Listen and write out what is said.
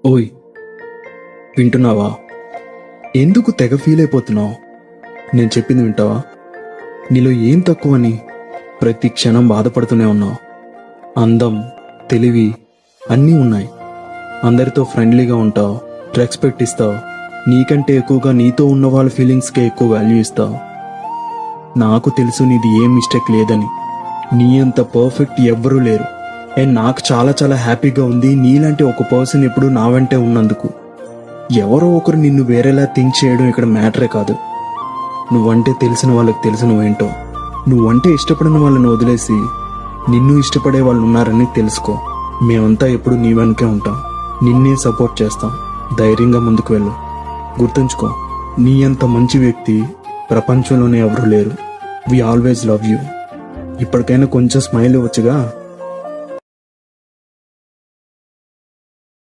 ఓయ్, వింటున్నావా? ఎందుకు తెగ ఫీల్ అయిపోతున్నావు? నేను చెప్పింది వింటావా? నీలో ఏం తక్కువని ప్రతి క్షణం బాధపడుతూనే ఉన్నావు. అందం, తెలివి అన్నీ ఉన్నాయి. అందరితో ఫ్రెండ్లీగా ఉంటావు, రెస్పెక్ట్ ఇస్తావు. నీకంటే ఎక్కువగా నీతో ఉన్న వాళ్ళ ఫీలింగ్స్కే ఎక్కువ వాల్యూ ఇస్తావు. నాకు తెలుసు నీది ఏం మిస్టేక్ లేదని. నీ అంత పర్ఫెక్ట్ ఎవ్వరూ లేరు. అండ్ నాకు చాలా చాలా హ్యాపీగా ఉంది నీలాంటి ఒక పర్సన్ ఎప్పుడు నా వెంటే ఉన్నందుకు. ఎవరో ఒకరు నిన్ను వేరేలా థింక్ చేయడం ఇక్కడ మ్యాటరే కాదు. నువ్వంటే తెలిసిన వాళ్ళకి తెలుసు నువ్వేంటో. నువ్వంటే ఇష్టపడిన వాళ్ళని వదిలేసి నిన్ను ఇష్టపడే వాళ్ళు ఉన్నారని తెలుసుకో. మేమంతా ఎప్పుడు నీ వెనకే ఉంటాం, నిన్నే సపోర్ట్ చేస్తాం. ధైర్యంగా ముందుకు వెళ్ళు. గుర్తుంచుకో, నీ అంత మంచి వ్యక్తి ప్రపంచంలోనే ఎవరూ లేరు. We always love you. ఇప్పటికైనా కొంచెం స్మైల్ ఇవ్వచ్చుగా.